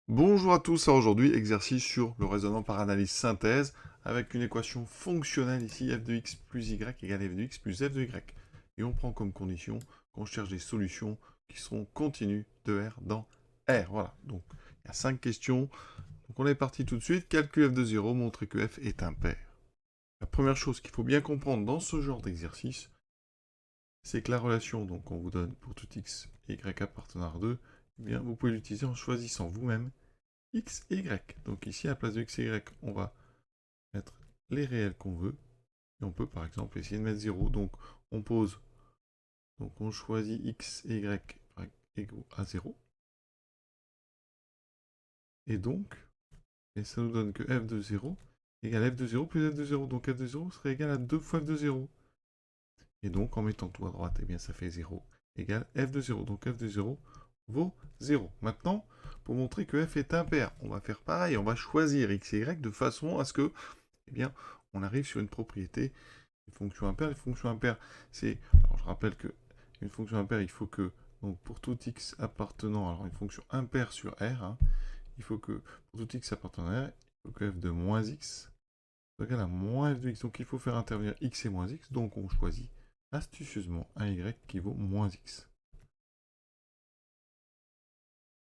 Bonjour à tous, alors aujourd'hui exercice sur le raisonnement par analyse synthèse avec une équation fonctionnelle ici f de x plus y égale f de x plus f de y. Et on prend comme condition qu'on cherche des solutions qui seront continues de R dans R. Voilà, donc il y a 5 questions. Donc on est parti tout de suite. Calcul f de 0, montrer que f est impair. La première chose qu'il faut bien comprendre dans ce genre d'exercice, c'est que la relation qu'on vous donne pour tout x et y appartenant à R2, eh bien, vous pouvez l'utiliser en choisissant vous-même x et y. Donc ici, à la place de x et y, on va mettre les réels qu'on veut. Et on peut par exemple essayer de mettre 0. Donc on pose, donc on choisit x et y égaux à 0. Et donc, et ça nous donne que f de 0 égale f de 0 plus f de 0. Donc f de 0 serait égal à 2 fois f de 0. Et donc en mettant tout à droite, eh bien ça fait 0 égale f de 0. Donc f de 0 vaut 0. Maintenant, pour montrer que f est impair, on va faire pareil, on va choisir x et y de façon à ce que, eh bien, on arrive sur une propriété, une fonction impaire. Les fonctions impaires, c'est, alors je rappelle que une fonction impaire, il faut que, donc pour tout x appartenant, alors une fonction impaire sur R, hein, il faut que, pour tout x appartenant à R, il faut que f de moins x soit égal à moins f de x. Donc il faut faire intervenir x et moins x, donc on choisit astucieusement un y qui vaut moins x.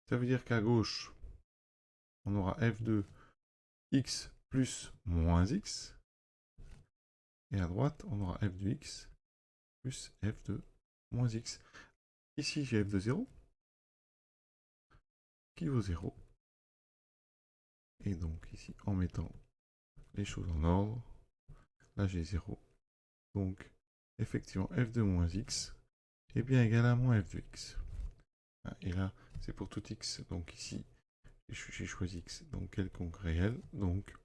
Ça veut dire qu'à gauche, on aura f de x plus moins x, et à droite, on aura f de x plus f de moins x. Ici, j'ai f de 0 qui vaut 0. Et donc ici, en mettant les choses en ordre, là j'ai 0. Donc, effectivement, f de moins x est bien égal à moins f de x. Et là, c'est pour tout x. Donc ici, j'ai choisi x, donc quelconque réel. Donc,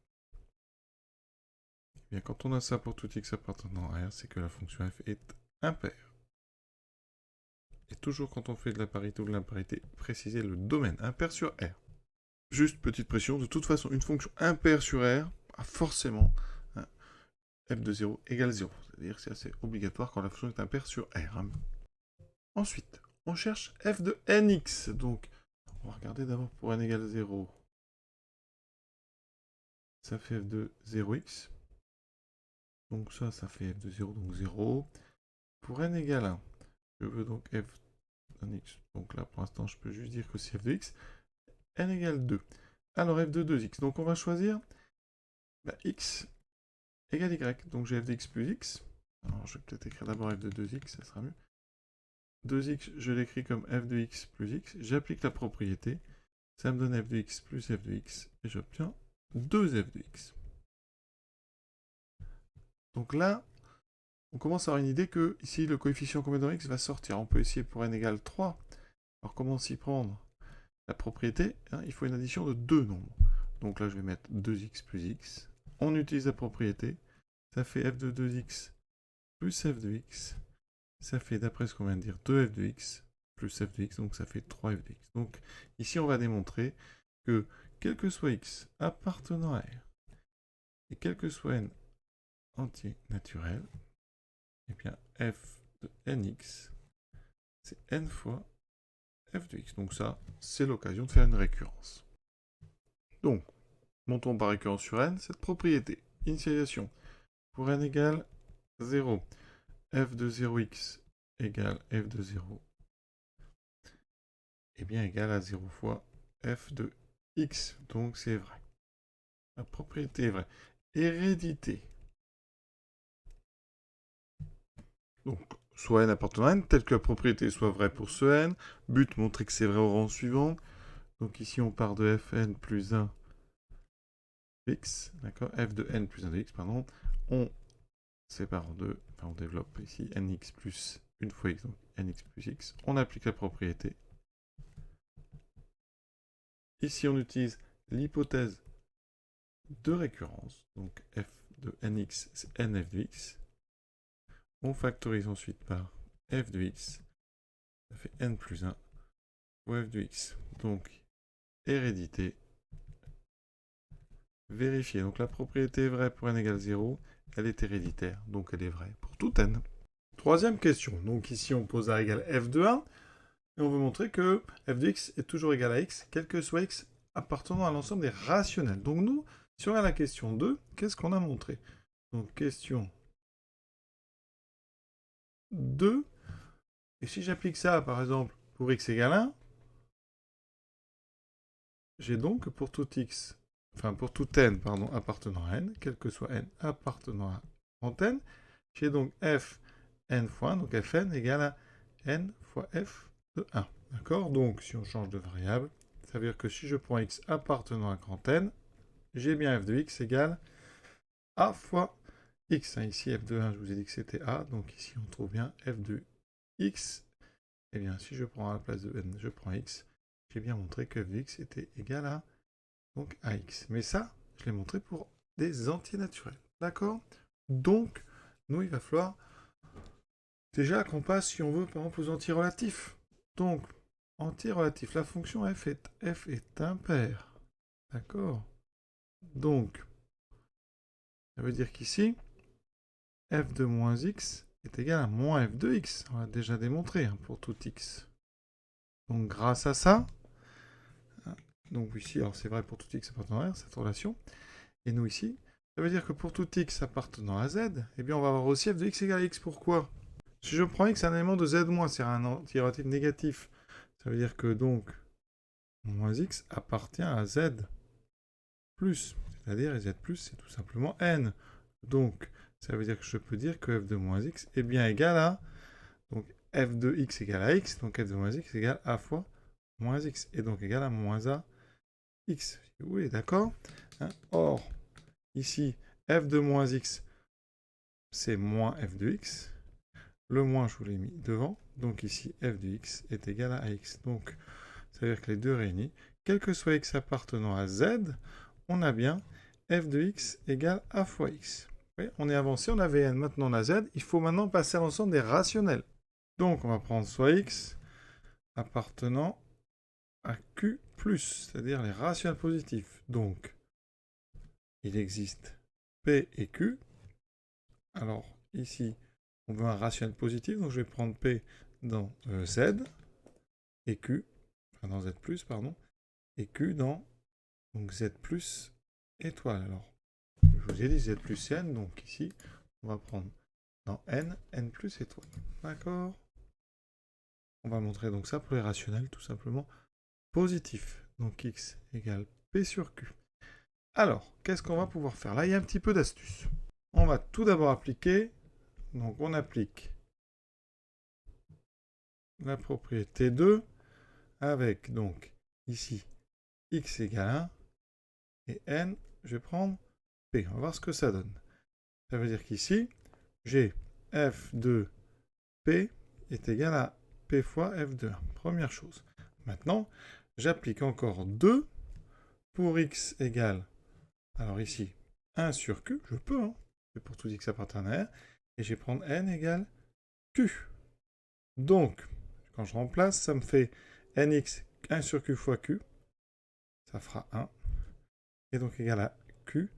eh bien, quand on a ça pour tout x appartenant à R, c'est que la fonction f est impaire. Et toujours quand on fait de la parité ou de l'imparité, préciser le domaine impair sur R. Juste petite pression, de toute façon, une fonction impaire sur R a forcément un f de 0 égale 0. C'est-à-dire que c'est assez obligatoire quand la fonction est impaire sur R. Ensuite, on cherche f de nx. Donc, on va regarder d'abord pour n égale 0. Ça fait f de 0x. Donc ça fait f de 0, donc 0. Pour n égale 1, je veux donc f d'un x. Donc là, pour l'instant, je peux juste dire que c'est f de x. N égale 2. Alors f de 2x. Donc on va choisir x égale y. Donc j'ai f de x plus x. Alors je vais peut-être écrire d'abord f de 2x, ça sera mieux. 2x, je l'écris comme f de x plus x. J'applique la propriété. Ça me donne f de x plus f de x. Et j'obtiens 2f de x. Donc là, on commence à avoir une idée que ici, le coefficient combien dans x va sortir. On peut essayer pour n égale 3. Alors comment s'y prendre? La propriété, hein, il faut une addition de deux nombres. Donc là, je vais mettre 2x plus x. On utilise la propriété. Ça fait f de 2x plus f de x. Ça fait, d'après ce qu'on vient de dire, 2f de x plus f de x. Donc ça fait 3f de x. Donc ici, on va démontrer que quel que soit x appartenant à R et quel que soit n entier naturel, eh bien f de nx, c'est n fois f de x. Donc ça, c'est l'occasion de faire une récurrence. Donc, montons par récurrence sur n cette propriété. Initialisation. Pour n égale 0, f de 0x égale f de 0, est bien égal à 0 fois f de x. Donc c'est vrai. La propriété est vraie. Hérédité. Donc, soit n appartenant à n, tel que la propriété soit vraie pour ce n. But, montrer que c'est vrai au rang suivant. Donc ici, on part de fn plus 1 x, d'accord, f de n plus 1 de x, pardon. On sépare en deux, enfin on développe ici nx plus une fois x, donc nx plus x. On applique la propriété. Ici, on utilise l'hypothèse de récurrence, donc f de nx, c'est nf de x. On factorise ensuite par f de x, ça fait n plus 1 fois f de x. Donc, hérédité, vérifier. Donc la propriété est vraie pour n égale 0, elle est héréditaire, donc elle est vraie pour tout n. Troisième question, donc ici on pose A égale f de 1, et on veut montrer que f de x est toujours égal à x, quel que soit x appartenant à l'ensemble des rationnels. Donc nous, si on regarde la question 2, qu'est-ce qu'on a montré? Donc question 2, et si j'applique ça, par exemple, pour x égale 1, j'ai donc pour tout x, enfin pour tout n, pardon, appartenant à n, quel que soit n appartenant à grand n, j'ai donc f n fois 1, donc fn égale à n fois f de 1. D'accord? Donc si on change de variable, ça veut dire que si je prends x appartenant à grand n, j'ai bien f de x égale a fois x. Ici, f de 1, je vous ai dit que c'était a, donc ici on trouve bien f de x. Eh bien, si je prends à la place de n, je prends x, j'ai bien montré que f de x était égal à donc ax. Mais ça, je l'ai montré pour des entiers naturels. D'accord? Donc, nous, il va falloir déjà qu'on passe, si on veut, par exemple, aux entiers relatifs. Donc, entier relatif, la fonction f est impaire. D'accord? Donc, ça veut dire qu'ici, f de moins x est égal à moins f de x. On l'a déjà démontré hein, pour tout x. Donc, grâce à ça, donc ici, alors c'est vrai pour tout x appartenant à R, cette relation, et nous ici, ça veut dire que pour tout x appartenant à z, eh bien on va avoir aussi f de x égale à x. Pourquoi? Si je prends x, un élément de z-, c'est un entier relatif négatif. Ça veut dire que donc, moins x appartient à z+. C'est-à-dire, z+, c'est tout simplement n. Donc, ça veut dire que je peux dire que f de moins x est bien égal à, donc f de x égale à x, donc f de moins x égale a fois moins x, et donc égal à moins a x. Oui, d'accord hein. Or, ici, f de moins x, c'est moins f de x. Le moins, je vous l'ai mis devant. Donc ici, f de x est égal à ax. Donc, ça veut dire que les deux réunis, quel que soit x appartenant à z, on a bien f de x égale a fois x. Oui, on est avancé, on avait n, maintenant on a z. Il faut maintenant passer à l'ensemble des rationnels. Donc, on va prendre soit x appartenant à q+, c'est-à-dire les rationnels positifs. Donc, il existe p et q. Alors, ici, on veut un rationnel positif, donc je vais prendre p dans z, et q, enfin dans z+, pardon, et q dans donc z plus étoile. Alors, je vous ai dit z plus n, donc ici, on va prendre dans n, n plus étoile. D'accord? On va montrer donc ça pour les rationnels, tout simplement positifs. Donc x égale p sur q. Alors, qu'est-ce qu'on va pouvoir faire? Là, il y a un petit peu d'astuce. On va tout d'abord appliquer, donc on applique la propriété 2 avec donc ici x égale 1 et n, je vais prendre p. On va voir ce que ça donne. Ça veut dire qu'ici, j'ai f de p est égal à p fois f de 1. Première chose. Maintenant, j'applique encore 2 pour x égale, alors ici, 1 sur q, je peux, hein, c'est pour tout x appartient à R, et je vais prendre n égale q. Donc, quand je remplace, ça me fait nx 1 sur q fois q, ça fera 1, et donc égal à q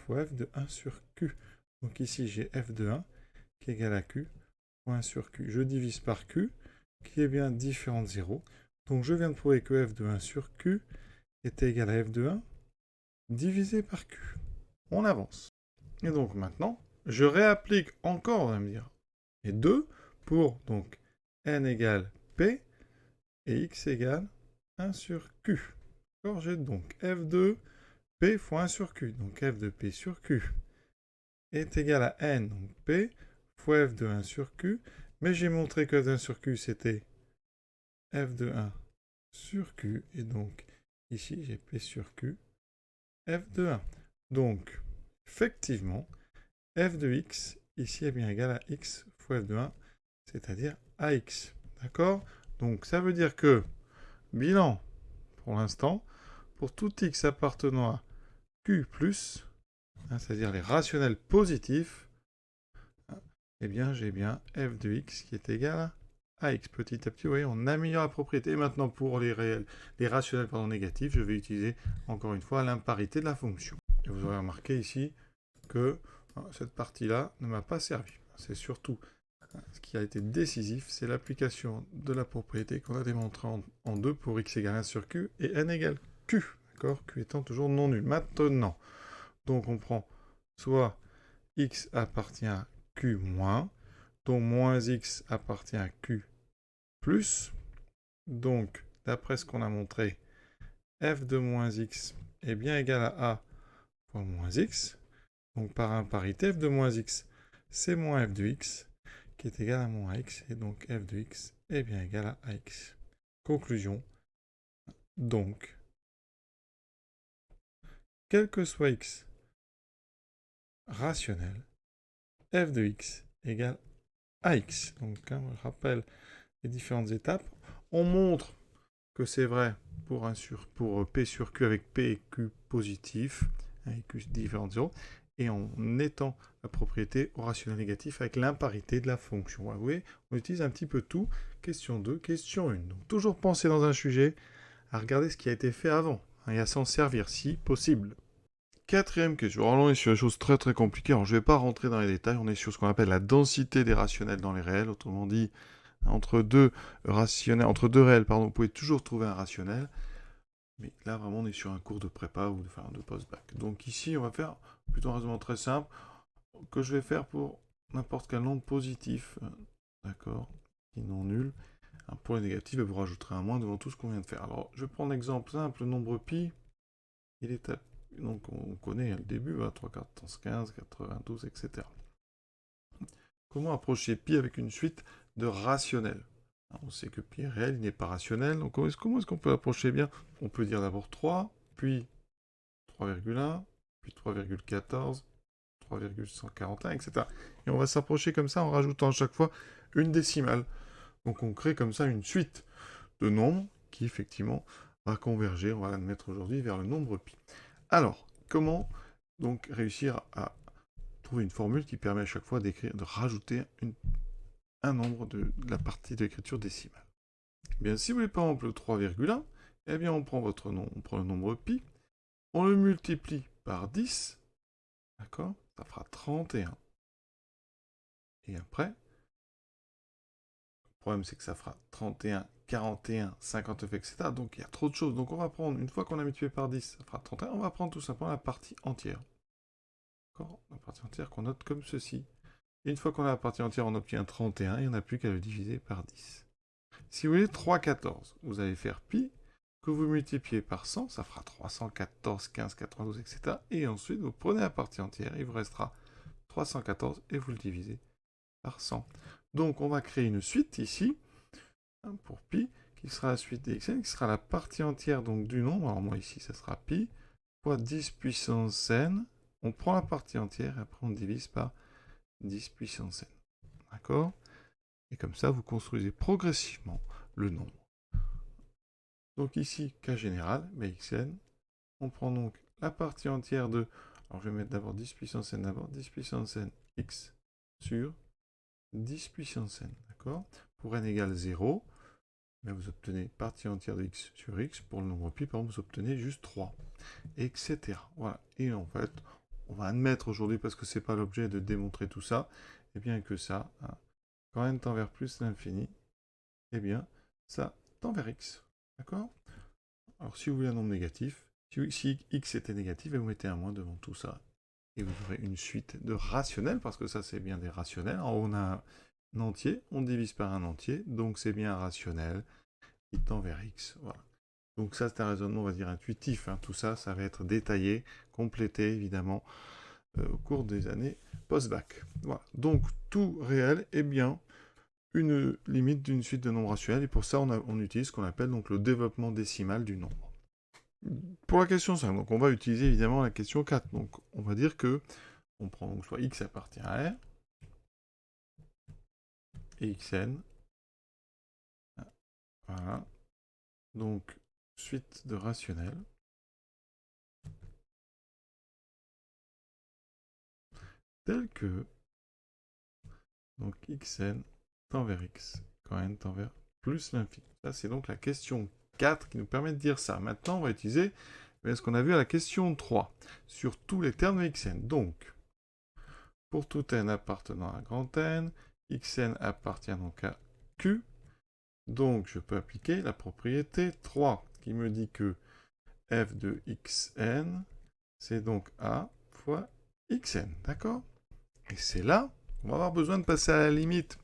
fois f de 1 sur q. Donc ici, j'ai f de 1 qui est égal à q fois 1 sur q. Je divise par q, qui est bien différent de 0. Donc je viens de prouver que f de 1 sur q était égal à f de 1 divisé par q. On avance. Et donc maintenant, je réapplique encore, on va me dire, les 2 pour donc n égale p et x égale 1 sur q. Alors j'ai donc f de p fois 1 sur q. Donc f de p sur q est égal à n, donc p, fois f de 1 sur q. Mais j'ai montré que f de 1 sur q, c'était f de 1 sur q. Et donc, ici, j'ai p sur q, f de 1. Donc, effectivement, f de x, ici, est bien égal à x fois f de 1, c'est-à-dire ax. D'accord? Donc, ça veut dire que, bilan, pour l'instant, pour tout x appartenant à q+, c'est-à-dire les rationnels positifs, eh bien, j'ai bien f de x qui est égal à x. Petit à petit, vous voyez, on améliore la propriété. Et maintenant, pour les rationnels négatifs, je vais utiliser, encore une fois, l'imparité de la fonction. Et vous aurez remarqué ici que cette partie-là ne m'a pas servi. C'est surtout ce qui a été décisif, c'est l'application de la propriété qu'on a démontrée en 2 pour x égale 1 sur q et n égale q. d'accord, Q étant toujours non nul. Maintenant, donc on prend soit X appartient à Q moins, donc moins X appartient à Q plus. Donc, d'après ce qu'on a montré, f de moins X est bien égal à A fois moins X. Donc par imparité, f de moins X, c'est moins f de X, qui est égal à moins X, et donc f de X est bien égal à AX. Conclusion, donc, quel que soit X rationnel, f de X égale AX. Donc, je rappelle les différentes étapes. On montre que c'est vrai pour P sur Q avec P et Q positif, avec Q différent de 0, et en étant la propriété au rationnel négatif avec l'imparité de la fonction. Vous voyez, on utilise un petit peu tout. Question 2, question 1. Donc toujours penser dans un sujet à regarder ce qui a été fait avant, et à s'en servir si possible. Quatrième question. Alors là, on est sur des choses très très compliquées. Alors je ne vais pas rentrer dans les détails. On est sur ce qu'on appelle la densité des rationnels dans les réels. Autrement dit, entre deux réels, pardon, vous pouvez toujours trouver un rationnel. Mais là, vraiment, on est sur un cours de prépa ou de post-bac. Donc ici, on va faire plutôt un raisonnement très simple que je vais faire pour n'importe quel nombre positif. D'accord, qui non nul. Pour les négatifs, vous rajouterez un moins devant tout ce qu'on vient de faire. Alors, je vais prendre l'exemple simple, le nombre pi. Il est à... Donc, on connaît le début, 3, 14, 15, 92, etc. Comment approcher pi avec une suite de rationnels? On sait que pi est réel, il n'est pas rationnel. Donc comment est-ce qu'on peut approcher bien? On peut dire d'abord 3, puis 3,1, puis 3,14, 3,141, etc. Et on va s'approcher comme ça en rajoutant à chaque fois une décimale. Donc on crée comme ça une suite de nombres qui effectivement va converger, on va l'admettre aujourd'hui, vers le nombre pi. Alors, comment donc réussir à trouver une formule qui permet à chaque fois de rajouter un nombre de la partie de l'écriture décimale? Bien, si vous voulez par exemple le 3,1, eh bien on prend on prend le nombre pi, on le multiplie par 10, d'accord? Ça fera 31. Et après, le problème c'est que ça fera 31, 41, 59, etc. Donc il y a trop de choses. Donc on va prendre, une fois qu'on a multiplié par 10, ça fera 31, on va prendre tout simplement la partie entière. D'accord? La partie entière qu'on note comme ceci. Et une fois qu'on a la partie entière, on obtient 31 et on n'a plus qu'à le diviser par 10. Si vous voulez 3,14, vous allez faire pi, que vous multipliez par 100, ça fera 314, 15, 92, etc. Et ensuite, vous prenez la partie entière, il vous restera 314 et vous le divisez par 100. Donc, on va créer une suite ici, pour pi, qui sera la suite des xn, qui sera la partie entière donc, du nombre. Alors, moi, ici, ça sera pi, fois 10 puissance n. On prend la partie entière et après, on divise par 10 puissance n. D'accord? Et comme ça, vous construisez progressivement le nombre. Donc ici, cas général, xn. On prend donc la partie entière de... Alors je vais mettre d'abord 10 puissance n d'abord. 10 puissance n x sur 10 puissance n. D'accord? Pour n égale 0, vous obtenez partie entière de x sur x. Pour le nombre pi, par exemple, vous obtenez juste 3. Etc. Voilà. Et en fait, on va admettre aujourd'hui, parce que ce n'est pas l'objet de démontrer tout ça, et bien que ça, quand n tend vers plus l'infini, eh bien, ça tend vers x. D'accord? Alors, si vous voulez un nombre négatif, si x était négatif, vous mettez un moins devant tout ça. Et vous aurez une suite de rationnels, parce que ça, c'est bien des rationnels. En haut, on a un entier, on divise par un entier, donc c'est bien un rationnel qui tend vers x. Voilà. Donc ça, c'est un raisonnement, on va dire, intuitif. Tout ça, ça va être détaillé, complété, évidemment, au cours des années post-bac. Voilà. Donc, tout réel est bien une limite d'une suite de nombres rationnels, et pour ça, on utilise ce qu'on appelle donc le développement décimal du nombre. Pour la question 5, donc on va utiliser évidemment la question 4. Donc on va dire que on prend donc soit x appartient à R, et xn. Voilà. Donc, suite de rationnels. Tel que donc xn tend vers x, quand n tend vers plus l'infini. Ça, c'est donc la question 4 qui nous permet de dire ça. Maintenant, on va utiliser ce qu'on a vu à la question 3, sur tous les termes de xn. Donc, pour tout n appartenant à grand N, xn appartient donc à q. Donc, je peux appliquer la propriété 3, qui me dit que f de xn, c'est donc a fois xn, d'accord? Et c'est là qu'on va avoir besoin de passer à la limite.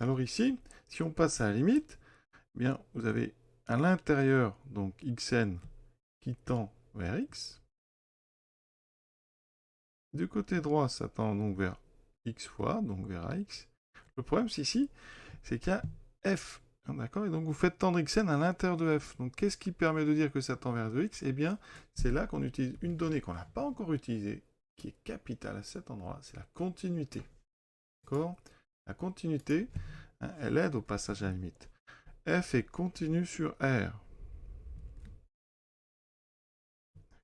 Alors ici, si on passe à la limite, eh bien, vous avez à l'intérieur, donc xn qui tend vers x. Du côté droit, ça tend donc vers x fois, donc vers ax. Le problème, c'est ici, c'est qu'il y a f. D'accord? Et donc vous faites tendre xn à l'intérieur de f. Donc qu'est-ce qui permet de dire que ça tend vers 2x? Eh bien, c'est là qu'on utilise une donnée qu'on n'a pas encore utilisée, qui est capitale à cet endroit-là, c'est la continuité. D'accord? La continuité, hein, elle aide au passage à la limite. F est continu sur R.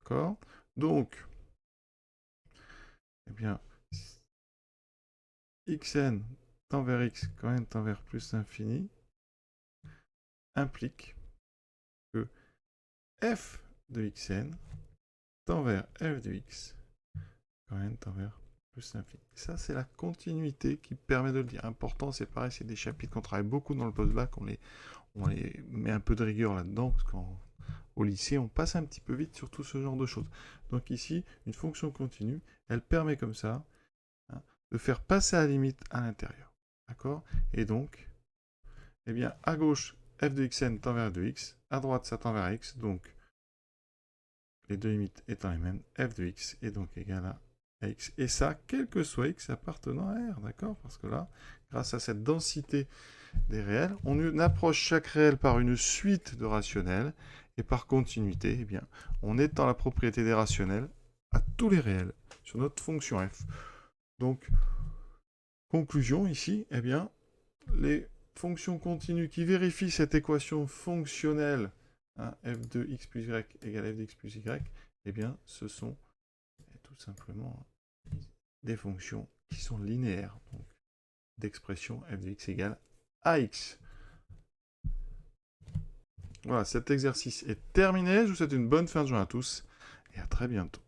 D'accord? Donc, eh bien, xn tend vers x quand n tend vers plus l'infini implique que f de xn tend vers f de x quand n tend vers plus l'infini. Ça, c'est la continuité qui permet de le dire. Important, c'est pareil, c'est des chapitres qu'on travaille beaucoup dans le post-bac, on les met un peu de rigueur là-dedans, parce qu'au lycée, on passe un petit peu vite sur tout ce genre de choses. Donc ici, une fonction continue, elle permet comme ça, hein, de faire passer la limite à l'intérieur. D'accord? Et donc, eh bien, à gauche, f de xn tend vers 2x, à droite, ça tend vers x, donc les deux limites étant les mêmes, f de x est donc égal à x. Et ça, quel que soit x appartenant à R, d'accord? Parce que là, grâce à cette densité des réels, on approche chaque réel par une suite de rationnels, et par continuité, eh bien, on étend la propriété des rationnels à tous les réels sur notre fonction f. Donc, conclusion ici, eh bien, les fonctions continues qui vérifient cette équation fonctionnelle, hein, f de x plus y égale f de x plus y, eh bien, ce sont tout simplement des fonctions qui sont linéaires, donc d'expression f de x égale ax. Voilà, cet exercice est terminé. Je vous souhaite une bonne fin de journée à tous et à très bientôt.